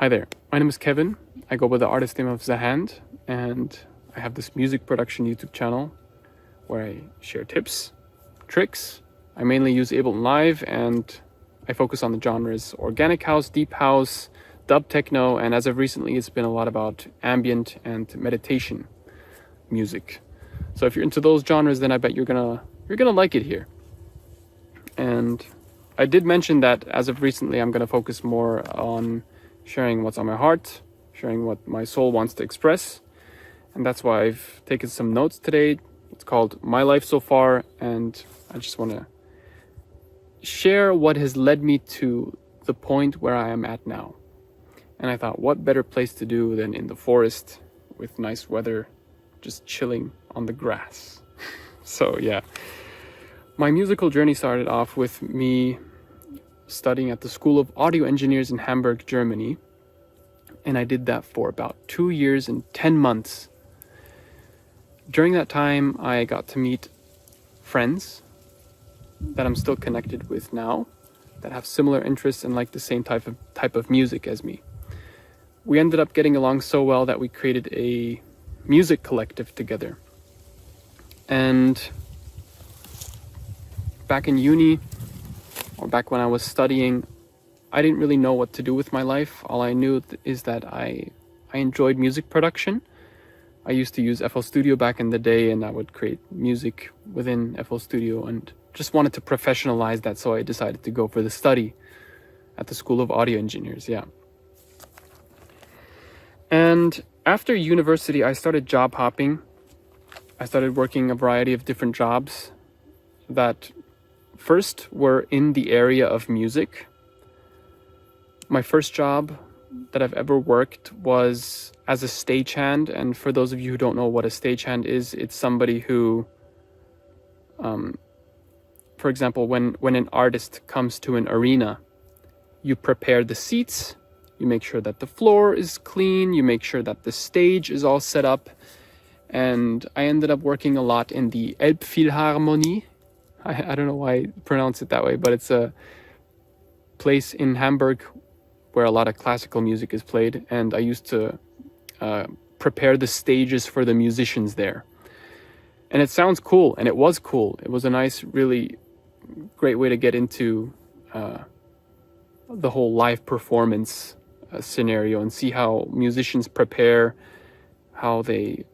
Hi there, my name is Kevin. I go by the artist name of The Hand, and I have this music production YouTube channel where I share tips, tricks. I mainly use Ableton Live, and I focus on the genres organic house, deep house, dub techno, and as of recently it's been a lot about ambient and meditation music. So if you're into those genres, then I bet you're gonna like it here. And I did mention that as of recently I'm gonna focus more on sharing what's on my heart, sharing what my soul wants to express, and that's why I've taken some notes today. It's called My Life So Far, and I just want to share what has led me to the point where I am at now. And I thought, what better place to do than in the forest with nice weather, just chilling on the grass. So yeah, my musical journey started off with me studying at the School of Audio Engineers in Hamburg, Germany. And I did that for about 2 years and 10 months. During that time, I got to meet friends that I'm still connected with now, that have similar interests and like the same type of music as me. We ended up getting along so well that we created a music collective together. And back in uni, or back when I was studying, I didn't really know what to do with my life. All I knew is that I enjoyed music production. I used to use FL Studio back in the day, and I would create music within FL Studio and just wanted to professionalize that, so I decided to go for the study at the School of Audio Engineers, yeah. And after university, I started job hopping. I started working a variety of different jobs that first were in the area of music. My first job that I've ever worked was as a stagehand, and for those of you who don't know what a stagehand is, it's somebody who, for example, when an artist comes to an arena, you prepare the seats, you make sure that the floor is clean, you make sure that the stage is all set up, and I ended up working a lot in the Elbphilharmonie. I don't know why I pronounce it that way, but it's a place in Hamburg where a lot of classical music is played, and I used to prepare the stages for the musicians there. And it sounds cool, and it was cool. It was a nice, really great way to get into the whole live performance scenario and see how musicians prepare, how they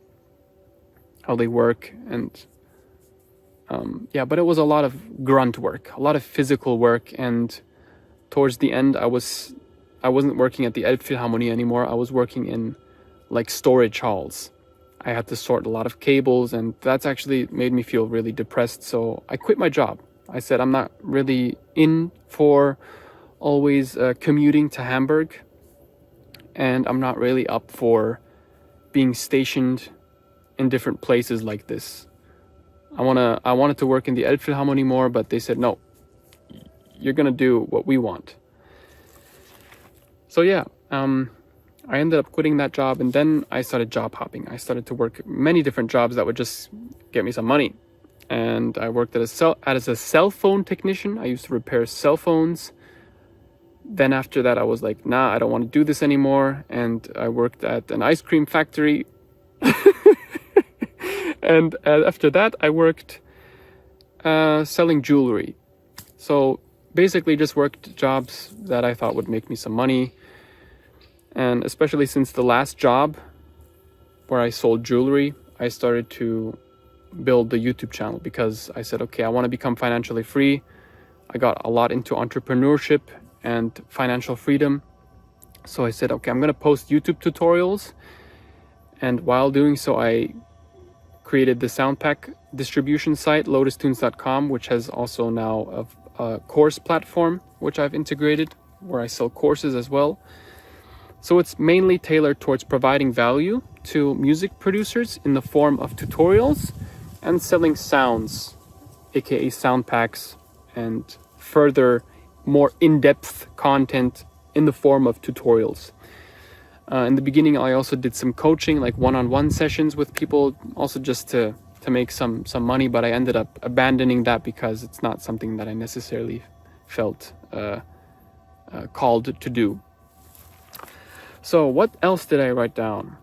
work, and but it was a lot of grunt work, a lot of physical work, and towards the end I wasn't working at the Elbphilharmonie anymore. I was working in like storage halls. I had to sort a lot of cables, and that's actually made me feel really depressed, so I quit my job. I said I'm not really in for always commuting to Hamburg, and I'm not really up for being stationed in different places like this. I wanted to work in the Elbphilharmonie more, but they said, no, you're gonna do what we want. So yeah, I ended up quitting that job, and then I started job hopping. I started to work many different jobs that would just get me some money. And I worked as a cell phone technician. I used to repair cell phones. Then after that, I was like, nah, I don't want to do this anymore. And I worked at an ice cream factory. And after that, I worked selling jewelry. So basically just worked jobs that I thought would make me some money. And especially since the last job where I sold jewelry, I started to build the YouTube channel because I said, okay, I want to become financially free. I got a lot into entrepreneurship and financial freedom. So I said, okay, I'm going to post YouTube tutorials. And while doing so, I created the sound pack distribution site, LotusTunes.com, which has also now a course platform, which I've integrated, where I sell courses as well. So it's mainly tailored towards providing value to music producers in the form of tutorials and selling sounds, aka sound packs, and further more in-depth content in the form of tutorials. In the beginning, I also did some coaching, like one-on-one sessions with people, also just to make some money, but I ended up abandoning that because it's not something that I necessarily felt called to do. So what else did I write down?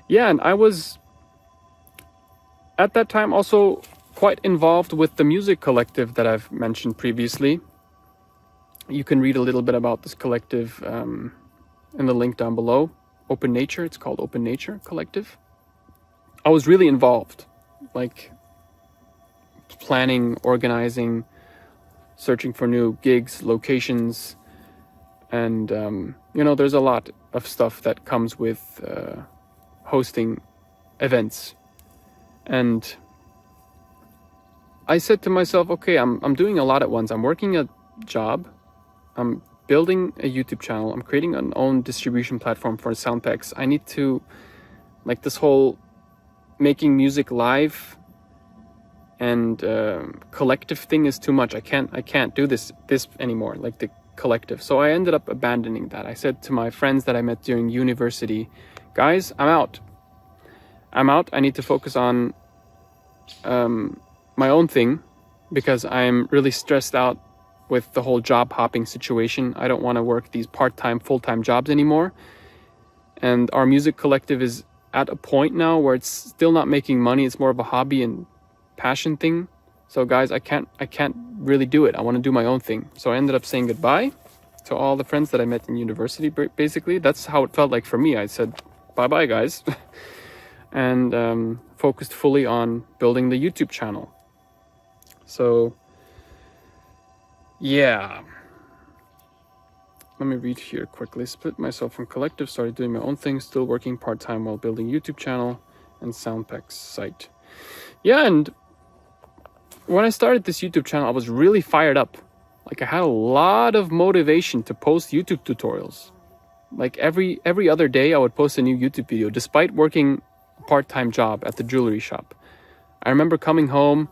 Yeah, and I was at that time also quite involved with the music collective that I've mentioned previously. You can read a little bit about this collective in the link down below. Open Nature, it's called Open Nature Collective. I was really involved, like planning, organizing, searching for new gigs, locations, and there's a lot of stuff that comes with hosting events. And I said to myself, okay, I'm doing a lot at once. I'm working a job, I'm building a YouTube channel, I'm creating an own distribution platform for sound packs. I need to, like, this whole making music live and collective thing is too much. I can't do this anymore, like the collective. So I ended up abandoning that. I said to my friends that I met during university, guys, I'm out. I need to focus on my own thing because I'm really stressed out with the whole job hopping situation. I don't want to work these part-time, full-time jobs anymore. And our music collective is at a point now where it's still not making money. It's more of a hobby and passion thing. So guys, I can't really do it. I want to do my own thing. So I ended up saying goodbye to all the friends that I met in university. Basically, that's how it felt like for me. I said, bye-bye guys. And focused fully on building the YouTube channel. So yeah, let me read here quickly. Split myself from collective, started doing my own thing, still working part-time while building YouTube channel and Soundpacks site. Yeah, and when I started this YouTube channel, I was really fired up. Like, I had a lot of motivation to post YouTube tutorials. Like every other day I would post a new YouTube video despite working a part-time job at the jewelry shop. I remember coming home,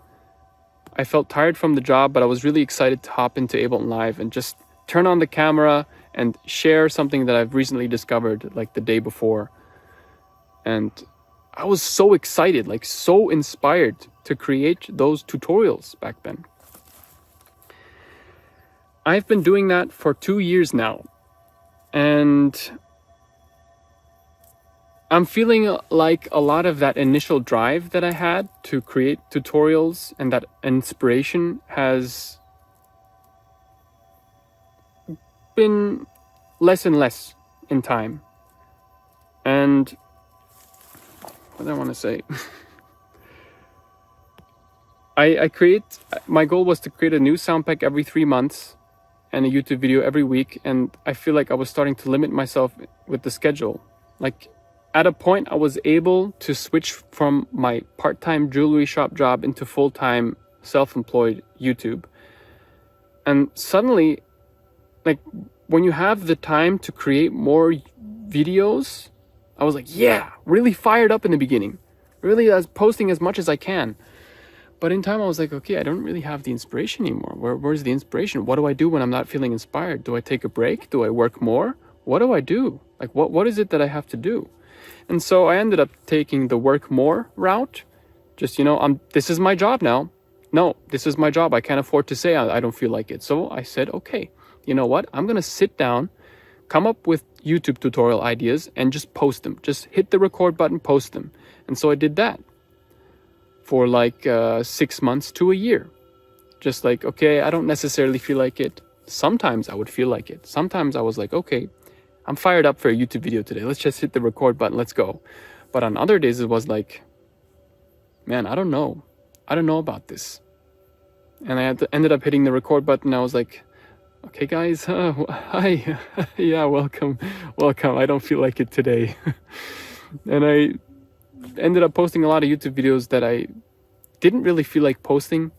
I felt tired from the job, but I was really excited to hop into Ableton Live and just turn on the camera and share something that I've recently discovered like the day before. And I was so excited, like so inspired to create those tutorials back then. I've been doing that for 2 years now. And I'm feeling like a lot of that initial drive that I had to create tutorials and that inspiration has been less and less in time. And what do I want to say? My goal was to create a new sound pack every 3 months and a YouTube video every week. And I feel like I was starting to limit myself with the schedule. Like, at a point, I was able to switch from my part-time jewelry shop job into full-time self-employed YouTube. And suddenly, like, when you have the time to create more videos, I was like, yeah, really fired up in the beginning. Really, I was posting as much as I can. But in time, I was like, okay, I don't really have the inspiration anymore. Where's the inspiration? What do I do when I'm not feeling inspired? Do I take a break? Do I work more? What do I do? Like, what is it that I have to do? And so I ended up taking the work more route. Just, this is my job now. No, this is my job. I can't afford to say I don't feel like it. So I said, okay, you know what? I'm going to sit down, come up with YouTube tutorial ideas and just post them. Just hit the record button, post them. And so I did that for like 6 months to a year. Just like, okay, I don't necessarily feel like it. Sometimes I would feel like it. Sometimes I was like, okay, I'm fired up for a YouTube video today. Let's just hit the record button. Let's go. But on other days, it was like, man, I don't know. I don't know about this. And I ended up hitting the record button. I was like, okay, guys, hi. Yeah, welcome. I don't feel like it today. And I ended up posting a lot of YouTube videos that I didn't really feel like posting,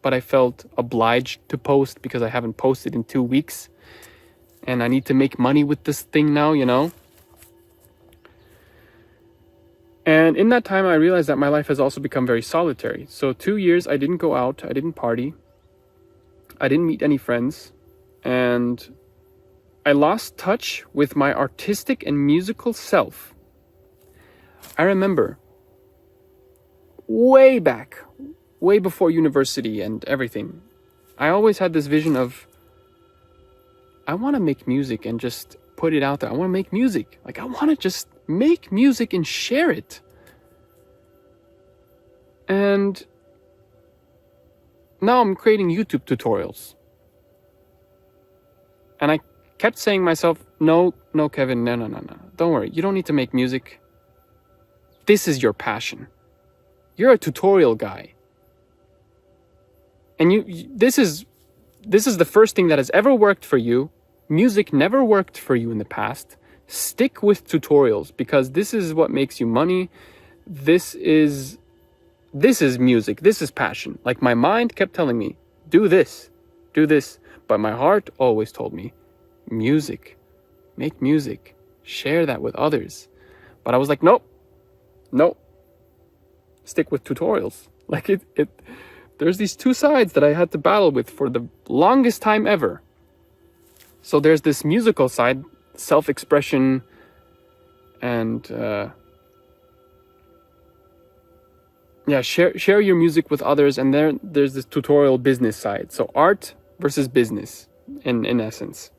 but I felt obliged to post because I haven't posted in 2 weeks. And I need to make money with this thing now, And in that time, I realized that my life has also become very solitary. So 2 years, I didn't go out, I didn't party, I didn't meet any friends, and I lost touch with my artistic and musical self. I remember way back, way before university and everything, I always had this vision of I want to make music and just put it out there. I want to make music. Like, I want to just make music and share it. And now I'm creating YouTube tutorials. And I kept saying to myself, no, Kevin, no. Don't worry. You don't need to make music. This is your passion. You're a tutorial guy. And this is the first thing that has ever worked for you. Music never worked for you in the past. Stick with tutorials, because this is what makes you money. This is music. This is passion. Like, my mind kept telling me, do this. But my heart always told me, music, make music, share that with others. But I was like, nope, stick with tutorials. Like, there's these two sides that I had to battle with for the longest time ever. So there's this musical side, self-expression, and share your music with others. And there's this tutorial business side. So art versus business, in essence.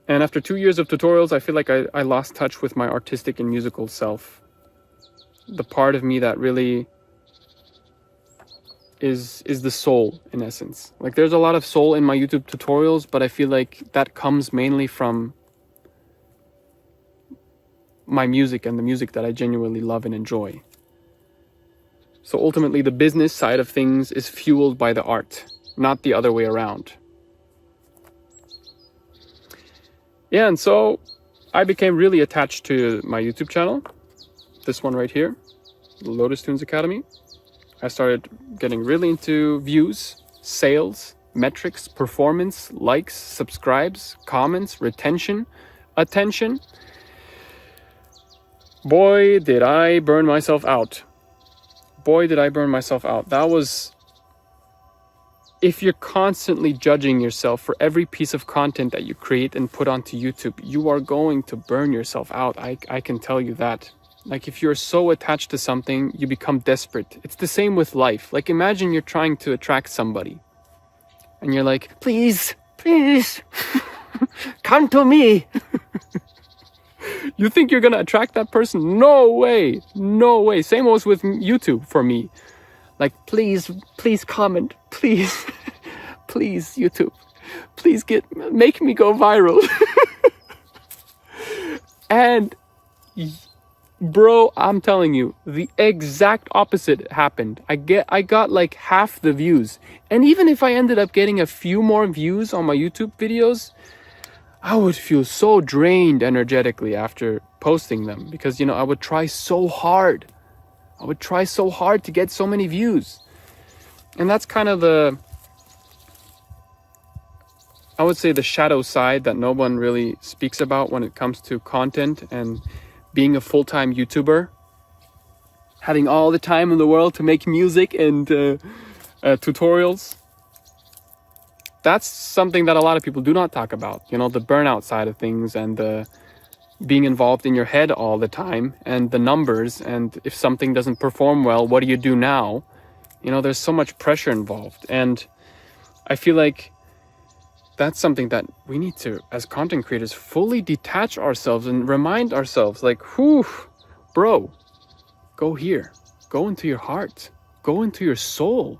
And after 2 years of tutorials, I feel like I lost touch with my artistic and musical self. The part of me that really is the soul, in essence. Like, there's a lot of soul in my YouTube tutorials, but I feel like that comes mainly from my music and the music that I genuinely love and enjoy. So ultimately, the business side of things is fueled by the art, not the other way around. Yeah, and so I became really attached to my YouTube channel. This one right here, LotusTunes Academy. I started getting really into views, sales, metrics, performance, likes, subscribes, comments, retention, attention. Boy, did I burn myself out. That was... If you're constantly judging yourself for every piece of content that you create and put onto YouTube, you are going to burn yourself out. I can tell you that. Like, if you're so attached to something, you become desperate. It's the same with life. Like, imagine you're trying to attract somebody. And you're like, please, come to me. You think you're going to attract that person? No way. Same was with YouTube for me. Like, please comment. Please, YouTube. Please make me go viral. And... bro, I'm telling you, the exact opposite happened. I got like half the views. And even if I ended up getting a few more views on my YouTube videos, I would feel so drained energetically after posting them, because, I would try so hard. To get so many views. And that's kind of I would say, the shadow side that no one really speaks about when it comes to content and being a full-time YouTuber, having all the time in the world to make music and tutorials. That's something that a lot of people do not talk about. The burnout side of things, and the being involved in your head all the time, and the numbers, and if something doesn't perform well, what do you do now? There's so much pressure involved. And I feel like that's something that we need to, as content creators, fully detach ourselves and remind ourselves, like, whew, bro, go here, go into your heart, go into your soul,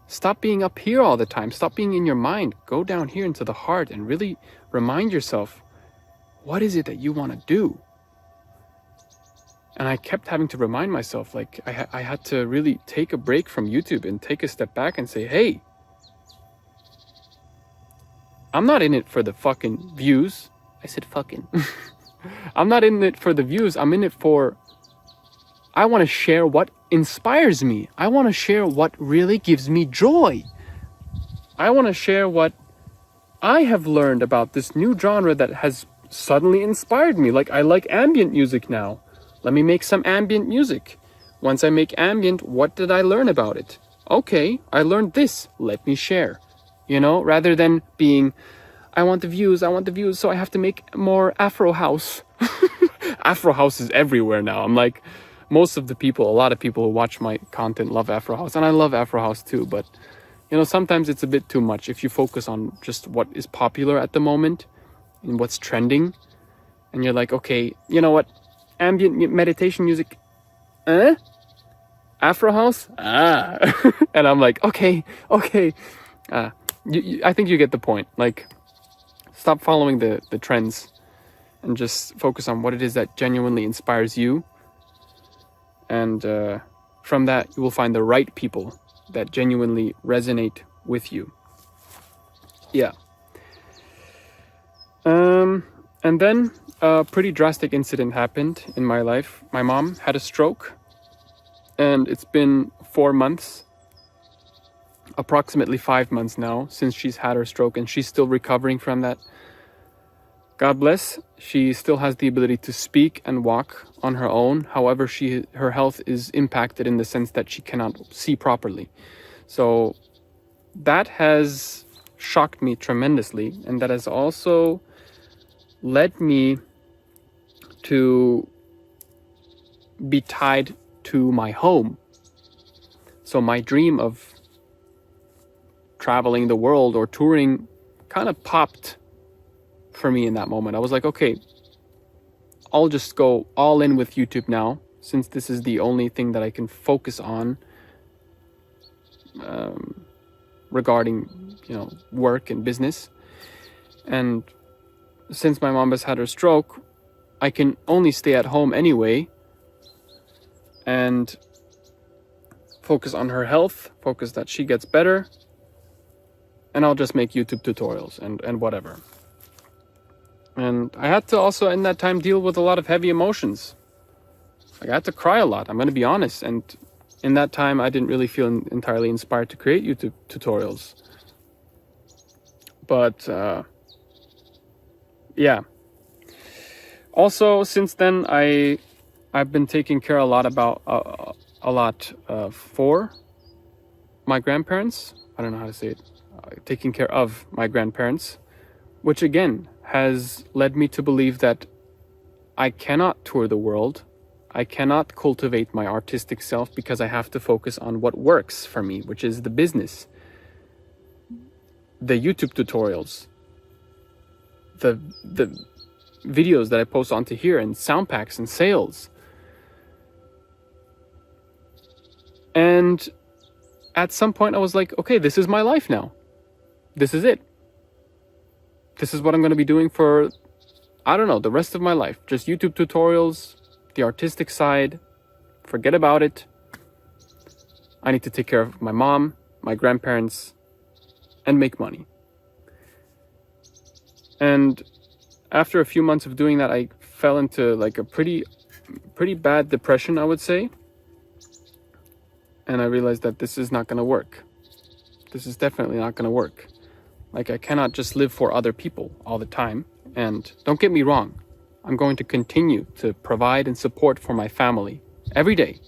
Stop being up here all the time. Stop being in your mind. Go down here into the heart and really remind yourself, what is it that you want to do? And I kept having to remind myself, like, I had to really take a break from YouTube and take a step back and say, hey, I'm not in it for the fucking views. I said fucking. I'm not in it for the views. I'm in it for... I want to share what inspires me. I want to share what really gives me joy. I want to share what I have learned about this new genre that has suddenly inspired me. Like, I like ambient music now. Let me make some ambient music. Once I make ambient, what did I learn about it? Okay, I learned this. Let me share. Rather than being, I want the views, so I have to make more Afro house. Afro house is everywhere now. I'm like, a lot of people who watch my content love Afro house, and I love Afro house too, but sometimes it's a bit too much if you focus on just what is popular at the moment and what's trending. And you're like, okay, you know what? Ambient meditation music, Afro house, and I'm like, okay. I think you get the point. Like, stop following the trends and just focus on what it is that genuinely inspires you. And from that, you will find the right people that genuinely resonate with you. Yeah. And then a pretty drastic incident happened in my life. My mom had a stroke, and it's been 4 months, approximately 5 months now, since she's had her stroke, and she's still recovering from that. God bless, she still has the ability to speak and walk on her own. However, her health is impacted in the sense that she cannot see properly. So that has shocked me tremendously, and that has also led me to be tied to my home. So my dream of traveling the world or touring kind of popped for me in that moment. I was like, okay, I'll just go all in with YouTube now, since this is the only thing that I can focus on regarding, work and business. And since my mom has had her stroke, I can only stay at home anyway and focus on her health, focus that she gets better, and I'll just make YouTube tutorials and whatever. And I had to also in that time deal with a lot of heavy emotions. Like, I had to cry a lot, I'm going to be honest. And in that time, I didn't really feel entirely inspired to create YouTube tutorials. But yeah. Also, since then, I've been taking care a lot for my grandparents. I don't know how to say it. Taking care of my grandparents, which again has led me to believe that I cannot tour the world. I cannot cultivate my artistic self because I have to focus on what works for me, which is the business, the YouTube tutorials, the videos that I post onto here, and sound packs and sales. And at some point I was like, okay, this is my life now. This is it. This is what I'm going to be doing for, I don't know, the rest of my life. Just YouTube tutorials, the artistic side, forget about it. I need to take care of my mom, my grandparents, and make money. And after a few months of doing that, I fell into like a pretty bad depression, I would say. And I realized that this is not going to work. This is definitely not going to work. Like, I cannot just live for other people all the time. And don't get me wrong, I'm going to continue to provide and support for my family every day,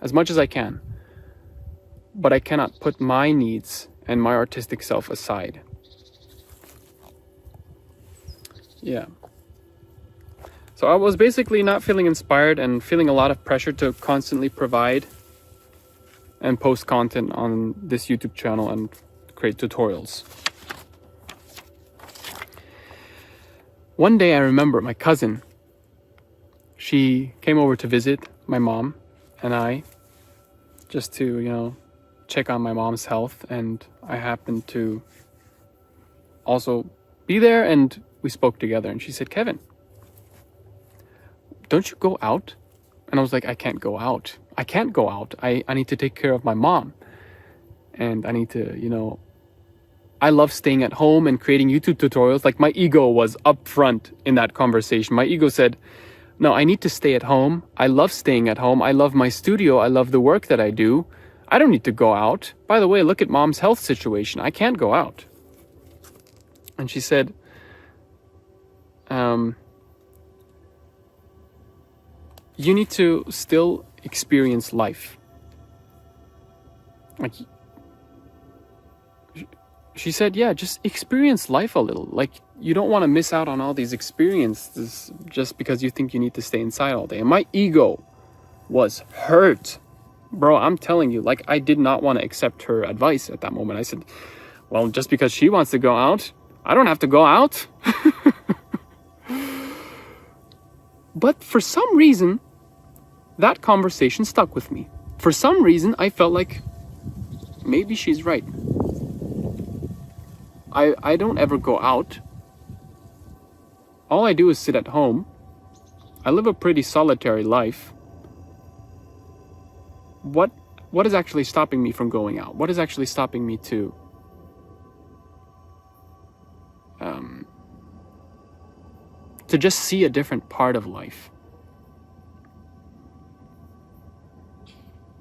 as much as I can. But I cannot put my needs and my artistic self aside. Yeah. So I was basically not feeling inspired and feeling a lot of pressure to constantly provide and post content on this YouTube channel and create tutorials. One day I remember my cousin, she came over to visit my mom and I, just to, check on my mom's health, and I happened to also be there, and we spoke together, and she said, "Kevin, don't you go out?" And I was like, I can't go out. I need to take care of my mom. And I need to, I love staying at home and creating YouTube tutorials. Like, my ego was up front in that conversation. My ego said, no, I need to stay at home. I love staying at home. I love my studio. I love the work that I do. I don't need to go out. By the way, look at mom's health situation. I can't go out. And she said, you need to still experience life. Like, she said, yeah, just experience life a little. Like, you don't want to miss out on all these experiences just because you think you need to stay inside all day. And my ego was hurt. Bro, I'm telling you, like, I did not want to accept her advice at that moment. I said, well, just because she wants to go out, I don't have to go out. But for some reason, that conversation stuck with me. For some reason, I felt like maybe she's right. I don't ever go out. All I do is sit at home. I live a pretty solitary life. What is actually stopping me from going out? What is actually stopping me to just see a different part of life?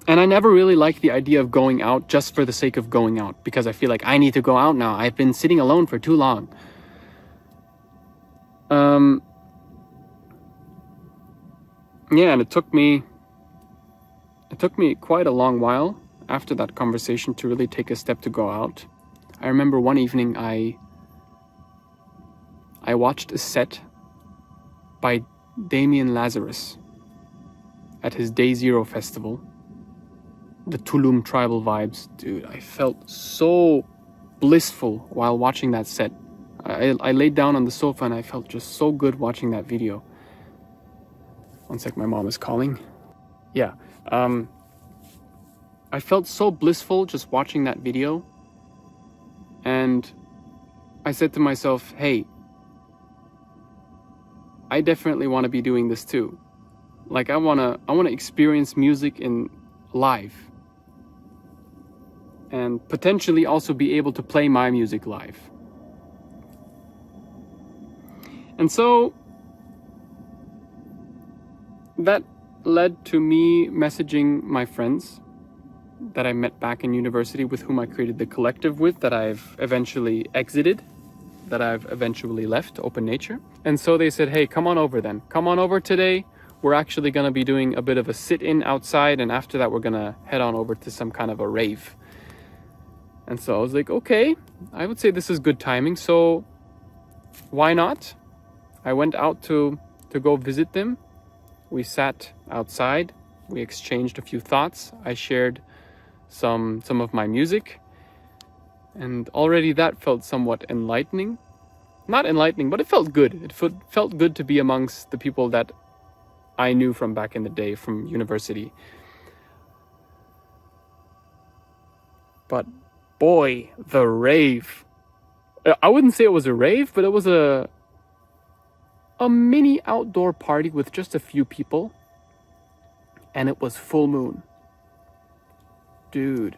And I never really liked the idea of going out just for the sake of going out, because I feel like I need to go out now. I've been sitting alone for too long. Yeah, and it took me quite a long while after that conversation to really take a step to go out. I remember one evening I watched a set by Damien Lazarus at his Day Zero festival. The Tulum tribal vibes. Dude, I felt so blissful while watching that set. I laid down on the sofa and I felt just so good watching that video. One sec, my mom is calling. Yeah, I felt so blissful just watching that video. And I said to myself, hey, I definitely want to be doing this too. Like, I want to experience music in live. And potentially also be able to play my music live. And so that led to me messaging my friends that I met back in university, with whom I created the collective with, that I've eventually exited, that I've eventually left, Open Nature. And so they said, hey, come on over then. Come on over today. We're actually going to be doing a bit of a sit-in outside, and after that we're going to head on over to some kind of a rave. And so I was like, okay, I would say this is good timing, so why not? I went out to go visit them. We sat outside. We exchanged a few thoughts. I shared some of my music. And already that felt somewhat enlightening. Not enlightening, but it felt good. It felt good to be amongst the people that I knew from back in the day, from university. But boy, the rave. I wouldn't say it was a rave, but it was a mini outdoor party with just a few people. And it was full moon. Dude.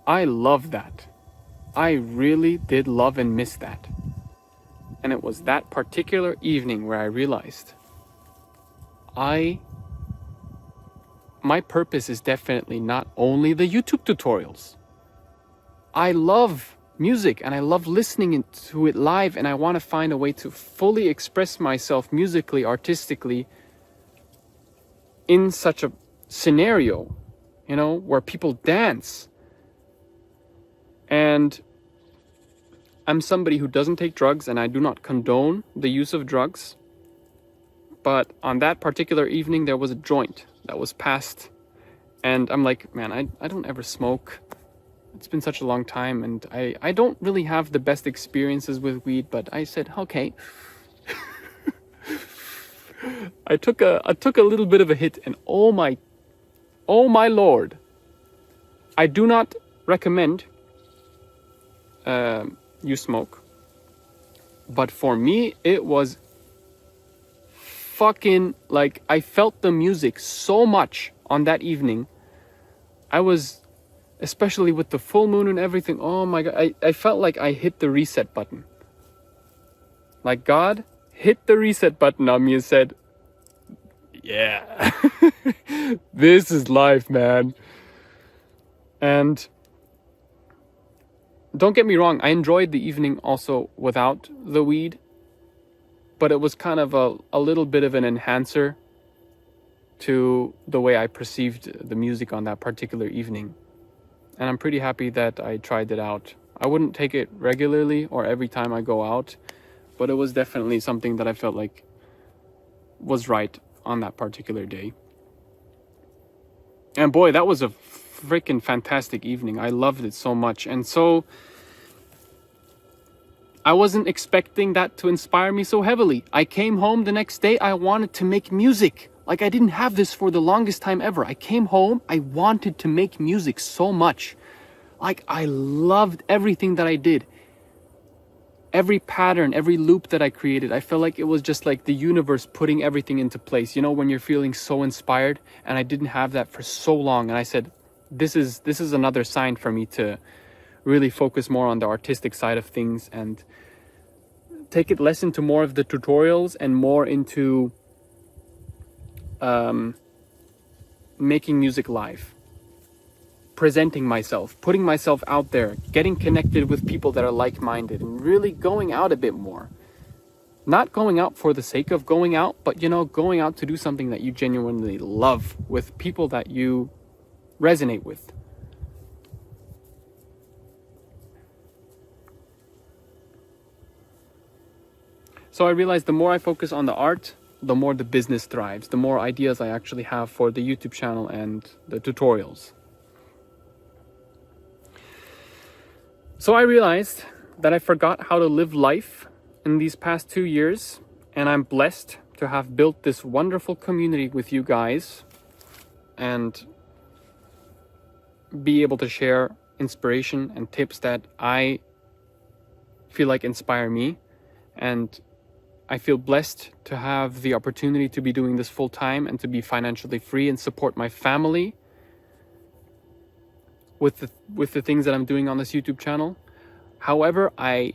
I love that. I really did love and miss that. And it was that particular evening where I realized my purpose is definitely not only the YouTube tutorials. I love music and I love listening to it live, and I want to find a way to fully express myself musically, artistically in such a scenario, where people dance. And I'm somebody who doesn't take drugs, and I do not condone the use of drugs. But on that particular evening, there was a joint that was passed. And I'm like, man, I don't ever smoke. It's been such a long time, and I don't really have the best experiences with weed, but I said, okay. I took a little bit of a hit, and oh my Lord. I do not recommend you smoke. But for me, it was fucking, like, I felt the music so much on that evening. I was, especially with the full moon and everything, oh my God, I felt like I hit the reset button. Like God hit the reset button on me and said, yeah, this is life, man. And don't get me wrong, I enjoyed the evening also without the weed, but it was kind of a little bit of an enhancer to the way I perceived the music on that particular evening. And I'm pretty happy that I tried it out. I wouldn't take it regularly or every time I go out, but it was definitely something that I felt like was right on that particular day. And boy, that was a freaking fantastic evening. I loved it so much. And so I wasn't expecting that to inspire me so heavily. I came home the next day, I wanted to make music. Like, I didn't have this for the longest time ever. I came home, I wanted to make music so much. Like, I loved everything that I did. Every pattern, every loop that I created, I felt like it was just like the universe putting everything into place. You know, when you're feeling so inspired, and I didn't have that for so long. And I said, this is another sign for me to really focus more on the artistic side of things and take it less into more of the tutorials and more into making music live, presenting myself, putting myself out there, getting connected with people that are like-minded, and really going out a bit more. Not going out for the sake of going out, but, you know, going out to do something that you genuinely love with people that you resonate with. So I realized the more I focus on the art, the more the business thrives, the more ideas I actually have for the YouTube channel and the tutorials. So I realized that I forgot how to live life in these past 2 years, and I'm blessed to have built this wonderful community with you guys and be able to share inspiration and tips that I feel like inspire me. And I feel blessed to have the opportunity to be doing this full time and to be financially free and support my family with the things that I'm doing on this YouTube channel. However, I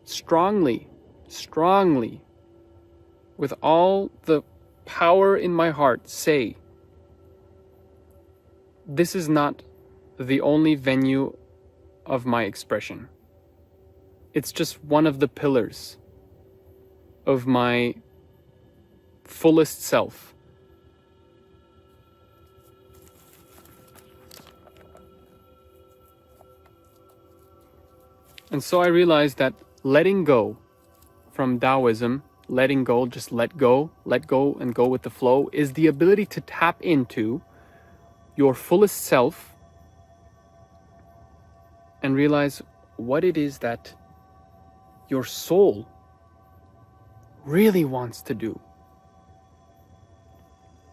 strongly, with all the power in my heart, say this is not the only venue of my expression. It's just one of the pillars of my fullest self. And so I realized that letting go from Daoism, letting go, just let go and go with the flow, is the ability to tap into your fullest self and realize what it is that your soul really wants to do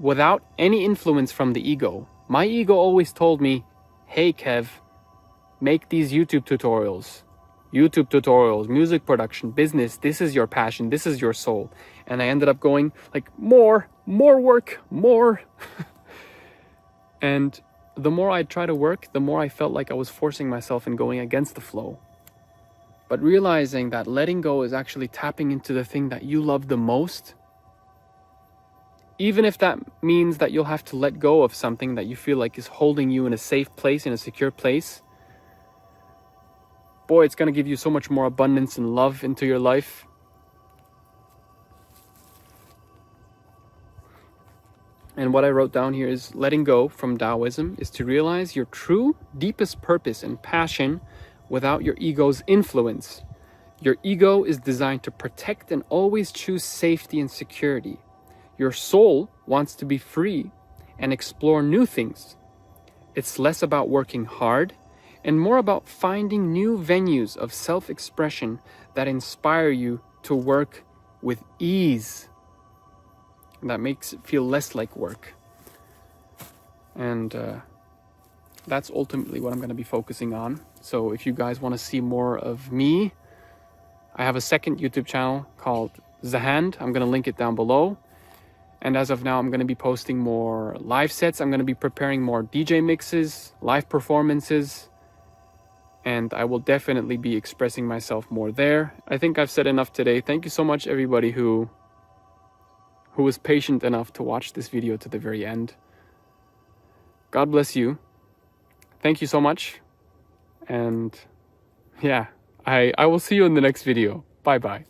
without any influence from the ego. My ego always told me, hey Kev, make these YouTube tutorials, music production, business, this is your passion, this is your soul. And I ended up going like, more work, more. And the more I try to work, the more I felt like I was forcing myself and going against the flow. But realizing that letting go is actually tapping into the thing that you love the most, even if that means that you'll have to let go of something that you feel like is holding you in a safe place, in a secure place, boy, it's going to give you so much more abundance and love into your life. And what I wrote down here is letting go from Daoism is to realize your true, deepest purpose and passion without your ego's influence. Your ego is designed to protect and always choose safety and security. Your soul wants to be free and explore new things. It's less about working hard and more about finding new venues of self-expression that inspire you to work with ease. That makes it feel less like work. And that's ultimately what I'm going to be focusing on. So if you guys want to see more of me, I have a second YouTube channel called The Hand. I'm going to link it down below. And as of now, I'm going to be posting more live sets. I'm going to be preparing more DJ mixes, live performances, and I will definitely be expressing myself more there. I think I've said enough today. Thank you so much, everybody who was patient enough to watch this video to the very end. God bless you. Thank you so much. And yeah, I will see you in the next video. Bye bye.